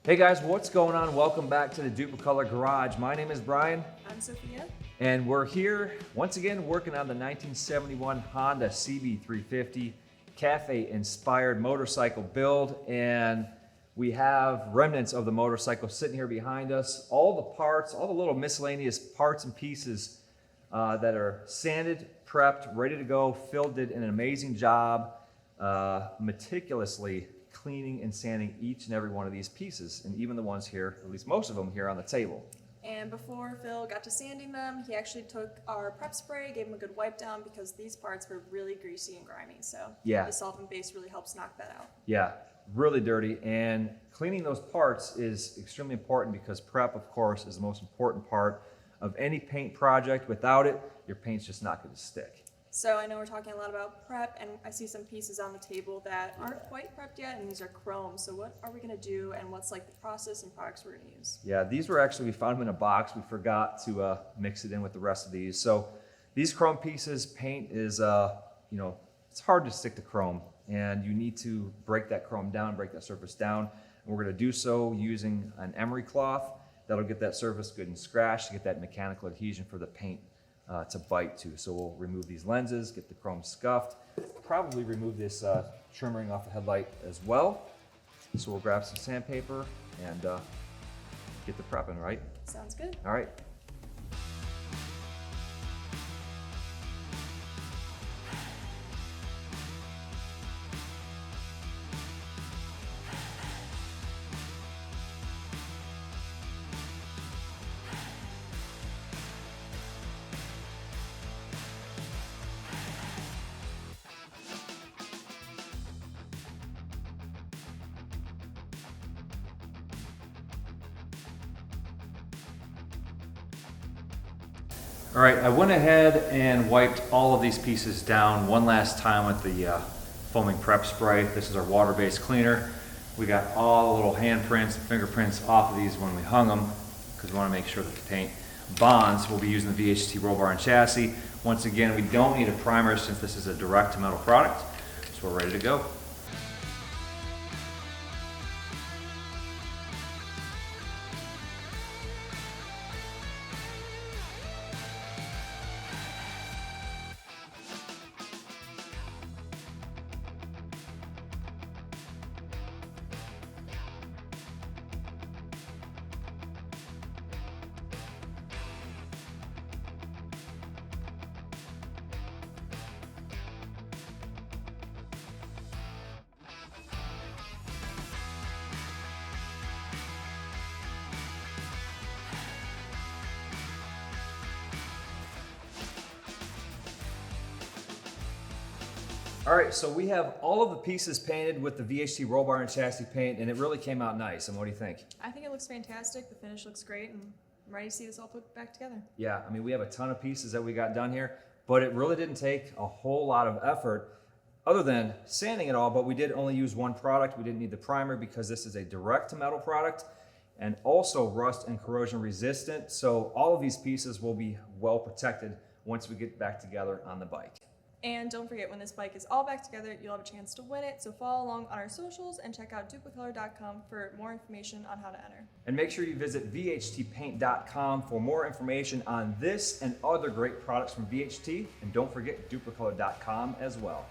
Hey guys, what's going on? Welcome back to the Dupli-Color Garage. My name is Brian. I'm Sophia. And we're here once again working on the 1971 Honda CB350 Café inspired motorcycle build. And we have remnants of the motorcycle sitting here behind us. All the parts, all the little miscellaneous parts and pieces that are sanded, prepped, ready to go. Phil did an amazing job meticulously cleaning and sanding each and every one of these pieces, and even the ones here, at least most of them here on the table. And before Phil got to sanding them, he actually took our prep spray, gave them a good wipe down because these parts were really greasy and grimy. So yeah, the solvent base really helps knock that out. Yeah, really dirty, and cleaning those parts is extremely important because prep, of course, is the most important part of any paint project. Without it, your paint's just not going to stick. So I know we're talking a lot about prep, and I see some pieces on the table that aren't quite prepped yet, and these are chrome. So what are we going to do, and what's like the process and products we're going to use? Yeah, these were actually, we found them in a box. We forgot to mix it in with the rest of these. So these chrome pieces, paint is, it's hard to stick to chrome, and you need to break that chrome down, break that surface down. And we're going to do so using an emery cloth. That'll get that surface good and scratched to get that mechanical adhesion for the paint to bite to. So we'll remove these lenses, get the chrome scuffed, probably remove this trim ring off the headlight as well. So we'll grab some sandpaper and get the prepping, right? Sounds good. All right. All right, I went ahead and wiped all of these pieces down one last time with the foaming prep spray. This is our water-based cleaner. We got all the little handprints, fingerprints off of these when we hung them because we want to make sure that the paint bonds. We'll be using the VHT roll bar and chassis. Once again, we don't need a primer since this is a direct to metal product, so we're ready to go. All right, so we have all of the pieces painted with the VHT roll bar and chassis paint, and it really came out nice. And what do you think? I think it looks fantastic. The finish looks great, and I'm ready to see this all put back together. Yeah, I mean, we have a ton of pieces that we got done here, but it really didn't take a whole lot of effort other than sanding it all, but we did only use one product. We didn't need the primer because this is a direct to metal product and also rust and corrosion resistant. So all of these pieces will be well protected once we get back together on the bike. And don't forget, when this bike is all back together, you'll have a chance to win it. So follow along on our socials and check out Dupli-Color.com for more information on how to enter. And make sure you visit VHTpaint.com for more information on this and other great products from VHT. And don't forget Dupli-Color.com as well.